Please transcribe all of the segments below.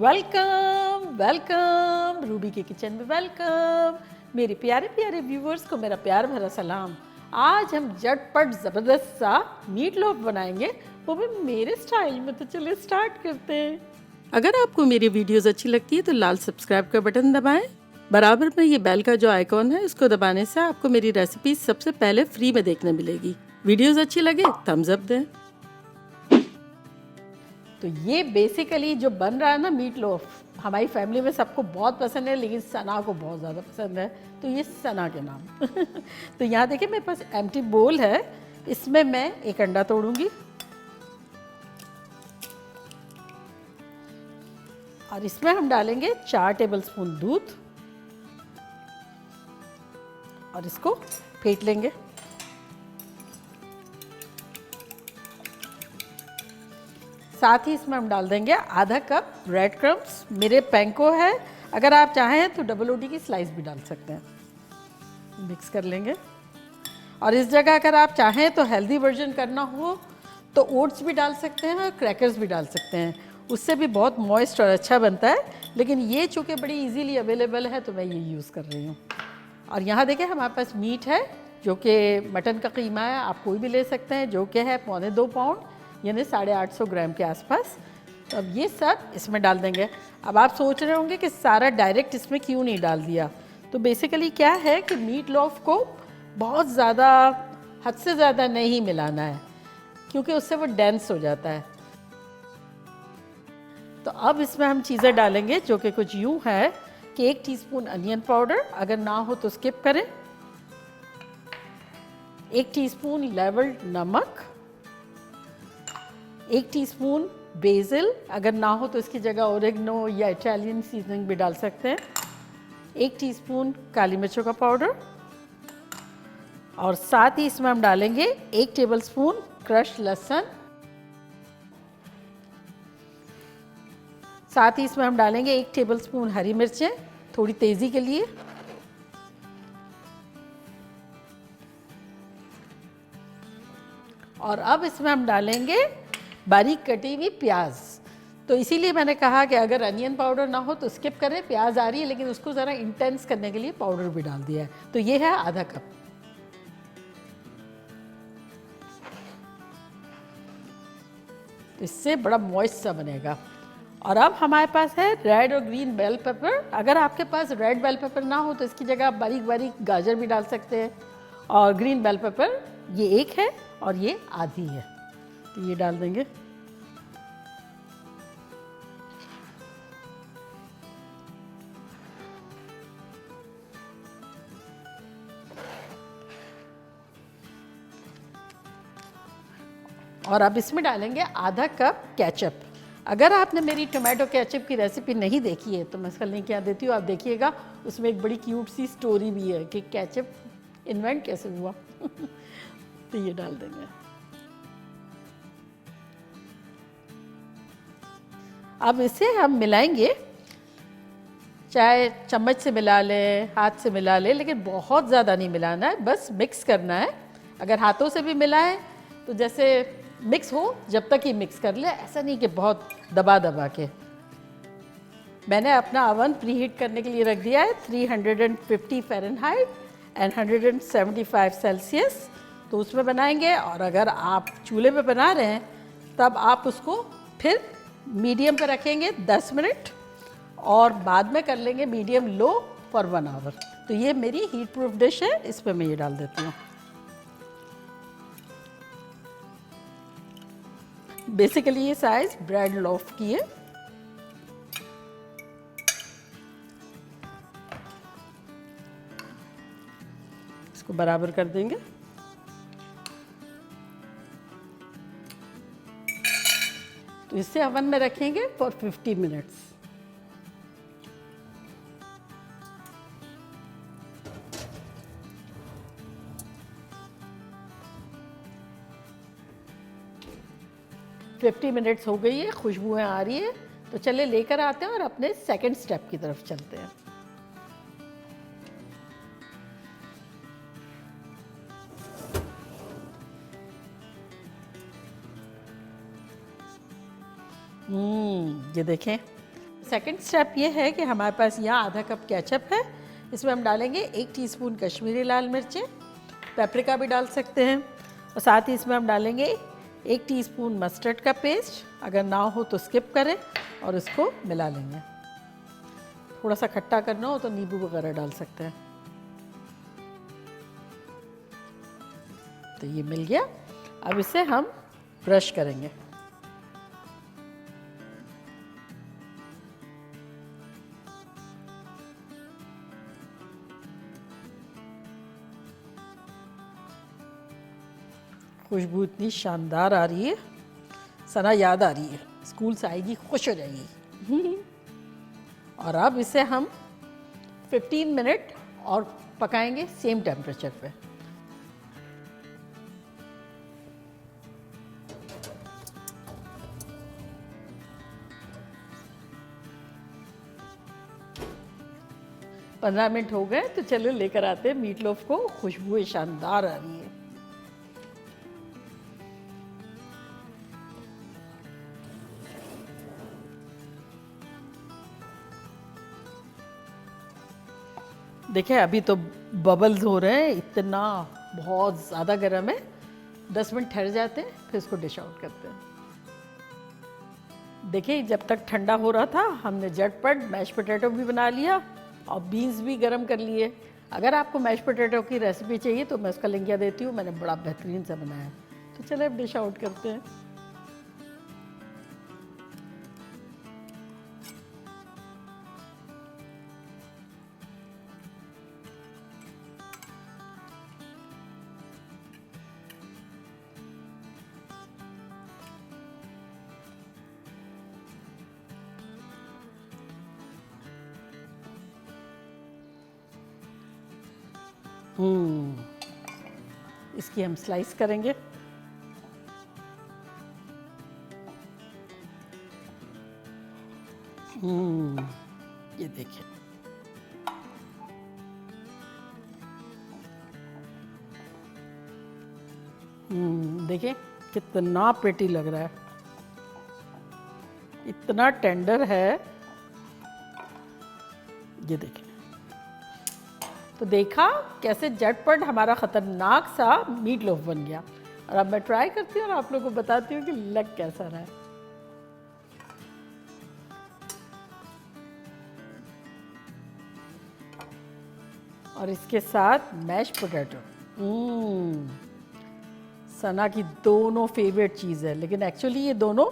Welcome welcome Ruby के kitchen में welcome. मेरे प्यारे प्यारे व्यूवर्स को मेरा प्यार भरा सलाम। आज हम झटपट ज़बरदस्त सा मीट लोफ बनाएंगे, वो भी मेरे स्टाइल में। तो चलिए स्टार्ट करते हैं। अगर आपको मेरी वीडियोस अच्छी लगती है तो लाल सब्सक्राइब का बटन दबाएं। बराबर में ये बेल का जो आइकॉन है उसको दबाने से आपको मेरी रेसिपी सबसे पहले फ्री में देखने मिलेगी। वीडियोस अच्छी लगे थम्स अप दें। तो ये बेसिकली जो बन रहा है ना मीट लोफ, हमारी फैमिली में सबको बहुत पसंद है, लेकिन सना को बहुत ज़्यादा पसंद है, तो ये सना के नाम। तो यहाँ देखिए मेरे पास एम्प्टी बोल है, इसमें मैं एक अंडा तोड़ूंगी और इसमें हम डालेंगे 4 टेबलस्पून दूध और इसको फेंट लेंगे। साथ ही इसमें हम डाल देंगे आधा कप ब्रेड क्रम्स। मेरे पैंको है, अगर आप चाहें तो डबल रोटी की स्लाइस भी डाल सकते हैं। मिक्स कर लेंगे और इस जगह अगर आप चाहें तो हेल्दी वर्जन करना हो तो ओट्स भी डाल सकते हैं और क्रैकर्स भी डाल सकते हैं, उससे भी बहुत मॉइस्ट और अच्छा बनता है। लेकिन ये चूँकि बड़ी इजीली अवेलेबल है तो मैं ये यूज़ कर रही हूँ। और यहाँ देखिए हमारे पास मीट है जो कि मटन का कीमा है, आप कोई भी ले सकते हैं, जो कि है 2.25 पाउंड यानी 850 ग्राम के आसपास। तो अब ये सब इसमें डाल देंगे। अब आप सोच रहे होंगे कि सारा डायरेक्ट इसमें क्यों नहीं डाल दिया, तो बेसिकली क्या है कि मीट लोफ को बहुत ज़्यादा, हद से ज़्यादा नहीं मिलाना है, क्योंकि उससे वो डेंस हो जाता है। तो अब इसमें हम चीज़ें डालेंगे जो कि कुछ यूँ है कि 1 टीस्पून अनियन पाउडर, अगर ना हो तो स्किप करें, 1 टीस्पून लेवल्ड नमक, 1 टीस्पून बेसिल, अगर ना हो तो इसकी जगह ओरेगनो या इटालियन सीजनिंग भी डाल सकते हैं, 1 टीस्पून काली मिर्चों का पाउडर और साथ ही इसमें हम डालेंगे 1 टेबलस्पून क्रश लहसुन। साथ ही इसमें हम डालेंगे 1 टेबलस्पून हरी मिर्चें, थोड़ी तेज़ी के लिए। और अब इसमें हम डालेंगे बारीक कटी हुई प्याज। तो इसीलिए मैंने कहा कि अगर अनियन पाउडर ना हो तो स्किप करें, प्याज आ रही है लेकिन उसको ज़रा इंटेंस करने के लिए पाउडर भी डाल दिया है। तो ये है आधा कप। तो इससे बड़ा मॉइस्ट सा बनेगा। और अब हमारे पास है रेड और ग्रीन बेल पेपर। अगर आपके पास रेड बेल पेपर ना हो तो इसकी जगह आप बारीक बारीक गाजर भी डाल सकते हैं। और ग्रीन बेल पेपर ये 1 है और ये आधी है, तो ये डाल देंगे। और अब इसमें डालेंगे आधा कप केचप। अगर आपने मेरी टोमेटो केचप की रेसिपी नहीं देखी है तो मैं इसका लिंक यहाँ देती हूँ, आप देखिएगा। उसमें एक बड़ी क्यूट सी स्टोरी भी है कि केचप इन्वेंट कैसे हुआ। तो ये डाल देंगे। अब इसे हम मिलाएंगे, चाहे चम्मच से मिला लें, हाथ से मिला लें, लेकिन बहुत ज़्यादा नहीं मिलाना है, बस मिक्स करना है। अगर हाथों से भी मिलाएं तो जैसे मिक्स हो जब तक ही मिक्स कर ले, ऐसा नहीं कि बहुत दबा दबा के। मैंने अपना ओवन प्री हीट करने के लिए रख दिया है 350 फ़ारेनहाइट एंड 175 सेल्सियस। तो उसमें बनाएंगे। और अगर आप चूल्हे पे बना रहे हैं तब आप उसको फिर मीडियम पे रखेंगे 10 मिनट और बाद में कर लेंगे मीडियम लो फॉर 1 आवर। तो ये मेरी हीट प्रूफ डिश है, इस पर मैं ये डाल देती हूँ। बेसिकली ये साइज ब्रेड लोफ की है। इसको बराबर कर देंगे। तो इसे ओवन में रखेंगे फॉर 50 मिनट्स। फिफ्टी मिनट्स हो गई है, खुशबुएं आ रही है। तो चले लेकर आते हैं और अपने सेकंड स्टेप की तरफ चलते हैं। ये देखें सेकंड स्टेप ये है कि हमारे पास यहाँ आधा कप केचप है, इसमें हम डालेंगे 1 टीस्पून कश्मीरी लाल मिर्चें, पेपरिका भी डाल सकते हैं, और साथ ही इसमें हम डालेंगे 1 टीस्पून मस्टर्ड का पेस्ट, अगर ना हो तो स्किप करें, और इसको मिला लेंगे। थोड़ा सा खट्टा करना हो तो नींबू वगैरह डाल सकते हैं। तो ये मिल गया, अब इसे हम ब्रश करेंगे। खुशबू इतनी शानदार आ रही है, सना याद आ रही है, स्कूल से आएगी खुश हो जाएगी। और अब इसे हम 15 मिनट और पकाएंगे सेम टेम्परेचर पे। पंद्रह मिनट हो गए, तो चलो लेकर आते हैं मीट लोफ को। खुशबू शानदार आ रही है। देखिए अभी तो बबल्स हो रहे हैं, इतना बहुत ज़्यादा गर्म है। 10 मिनट ठहर जाते हैं, फिर इसको डिश आउट करते हैं। देखिए जब तक ठंडा हो रहा था हमने झटपट मैश पोटैटो भी बना लिया और बीन्स भी गरम कर लिए। अगर आपको मैश पोटैटो की रेसिपी चाहिए तो मैं उसका लिंक देती हूँ, मैंने बड़ा बेहतरीन सा बनाया। तो चलिए अब डिश आउट करते हैं। इसकी हम स्लाइस करेंगे। ये देखिए देखिए कितना प्रिटी लग रहा है, इतना टेंडर है। ये देखिए, तो देखा कैसे झटपट हमारा खतरनाक सा मीट लोफ बन गया। और अब मैं ट्राई करती हूँ और आप लोगों को बताती हूँ कि लग कैसा रहा है। और इसके साथ मैश पोटैटो, सना की दोनों फेवरेट चीज़ है, लेकिन एक्चुअली ये दोनों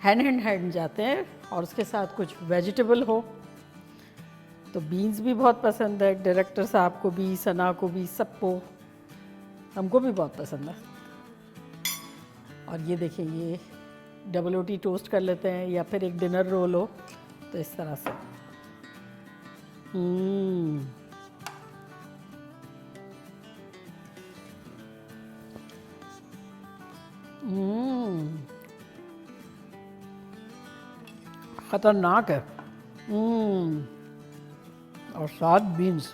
हैंड इन हैंड जाते हैं। और उसके साथ कुछ वेजिटेबल हो तो बीन्स भी बहुत पसंद है डायरेक्टर साहब को भी, सना को भी, सबको, हमको भी बहुत पसंद है। और ये देखिए, ये डबल रोटी टोस्ट कर लेते हैं या फिर एक डिनर रोल हो तो इस तरह से। खतरनाक है। और साथ बीन्स,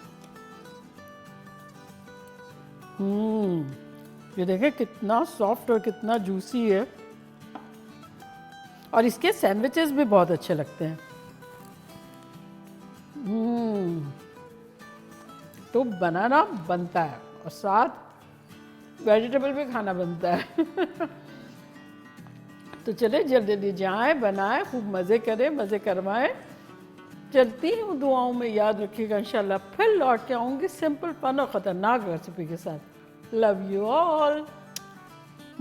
ये देखें कितना सॉफ्ट और कितना जूसी है। और इसके सैंडविचेस भी बहुत अच्छे लगते हैं। तो बनाना बनता है और साथ वेजिटेबल भी खाना बनता है। तो चले जल्दी जल्दी जाएं, बनाएं, खूब मज़े करें, मज़े करवाएं। चलती हूँ, दुआओं में याद रखिएगा। इंशाल्लाह फिर लौट के आऊँगी सिंपल फन और ख़तरनाक रेसिपी के साथ। लव यू ऑल,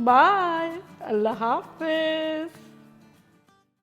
बाय, अल्लाह हाफिज़।